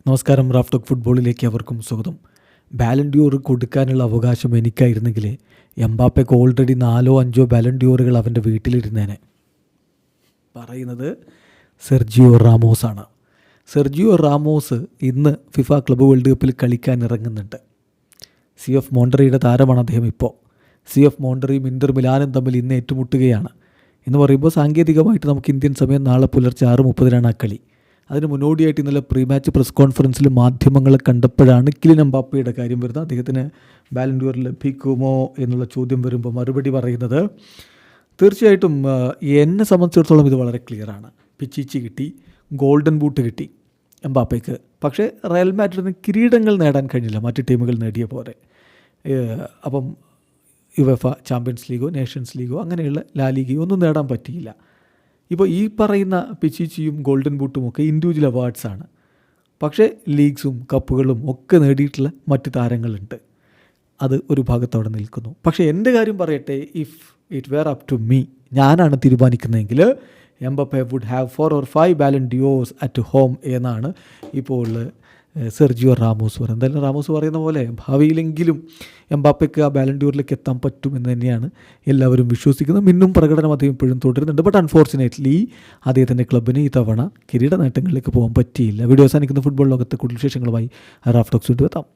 നമസ്കാരം. Raf talk ഫുട്ബോളിലേക്ക് അവർക്കും സ്വാഗതം. ബാലൻ ഡ്യൂർ കൊടുക്കാനുള്ള അവകാശം എനിക്കായിരുന്നെങ്കിൽ എംബാപ്പയ്ക്ക് ഓൾറെഡി 4-5 ബാലൻ ഡ്യൂറുകൾ അവൻ്റെ വീട്ടിലിരുന്നേനെ. പറയുന്നത് സെർജിയോ റാമോസാണ്. സെർജിയോ റാമോസ് ഇന്ന് ഫിഫ ക്ലബ്ബ് വേൾഡ് കപ്പിൽ കളിക്കാൻ ഇറങ്ങുന്നുണ്ട്. CF മോണ്ടറിയുടെ താരമാണ് അദ്ദേഹം. ഇപ്പോൾ CF മോണ്ടറിയും ഇന്റർ മിലാനും തമ്മിൽ ഇന്ന് ഏറ്റുമുട്ടുകയാണ്. എന്ന് പറയുമ്പോൾ സാങ്കേതികമായിട്ട് നമുക്ക് ഇന്ത്യൻ സമയം നാളെ പുലർച്ചെ 6:30 ആ കളി. അതിന് മുന്നോടിയായിട്ട് ഇന്നലെ പ്രീ മാച്ച് പ്രസ് കോൺഫറൻസിൽ മാധ്യമങ്ങളെ കണ്ടപ്പോഴാണ് കിലിൻ എംബാപ്പയുടെ കാര്യം വരുന്നത്. അദ്ദേഹത്തിന് ബാലൻ ഡ്യൂർ ലഭിക്കുമോ എന്നുള്ള ചോദ്യം വരുമ്പോൾ മറുപടി പറയുന്നത്, തീർച്ചയായിട്ടും എന്നെ സംബന്ധിച്ചിടത്തോളം ഇത് വളരെ ക്ലിയറാണ്. പിച്ചിച്ചി കിട്ടി, ഗോൾഡൻ ബൂട്ട് കിട്ടി എംബാപ്പയ്ക്ക്. പക്ഷേ റയൽ മാഡ്രിഡിന് കിരീടങ്ങൾ നേടാൻ കഴിഞ്ഞില്ല മറ്റ് ടീമുകൾ നേടിയ പോലെ. അപ്പം യുവേഫ ചാമ്പ്യൻസ് ലീഗോ നേഷൻസ് ലീഗോ അങ്ങനെയുള്ള ലാലീഗയോ ഒന്നും നേടാൻ പറ്റിയില്ല. ഇപ്പോൾ ഈ പറയുന്ന പിച്ചിച്ചിയും ഗോൾഡൻ ബൂട്ടും ഒക്കെ ഇൻഡിവിജ്വൽ അവാർഡ്സാണ്. പക്ഷേ ലീഗ്സും കപ്പുകളും ഒക്കെ നേടിയിട്ടുള്ള മറ്റ് താരങ്ങളുണ്ട്. അത് ഒരു ഭാഗത്തോടെ നിൽക്കുന്നു. പക്ഷേ എൻ്റെ കാര്യം പറയട്ടെ, if it were up to me, ഞാനാണ് തീരുമാനിക്കുന്നതെങ്കിൽ Mbappe would have 4 or 5 Ballon d'Ors at home എന്നാണ് ഇപ്പോൾ സെർജിയോ റാമോസ് പറയുന്നത്. എന്തായാലും റാമോസ് പറയുന്ന പോലെ ഭാവിയിലെങ്കിലും എംബാപ്പയ്ക്ക് ആ ബാലൻ ഡ്യൂറിലേക്ക് എത്താൻ പറ്റുമെന്ന് തന്നെയാണ് എല്ലാവരും വിശ്വസിക്കുന്നത്. മിന്നും പ്രകടനം അദ്ദേഹം ഇപ്പോഴും തുടരുന്നുണ്ട്. ബട്ട് അൺഫോർച്ചുനേറ്റ്ലി അദ്ദേഹത്തിൻ്റെ ക്ലബിന് ഈ തവണ കിരീട നേട്ടങ്ങളിലേക്ക് പോകാൻ പറ്റിയില്ല. വീഡിയോ അവസാനിക്കുന്ന ഫുട്ബോൾ ലോകത്തെ കൂടുതൽ വിശേഷങ്ങളുമായി റാഫ് ടോക്സ് എത്താം.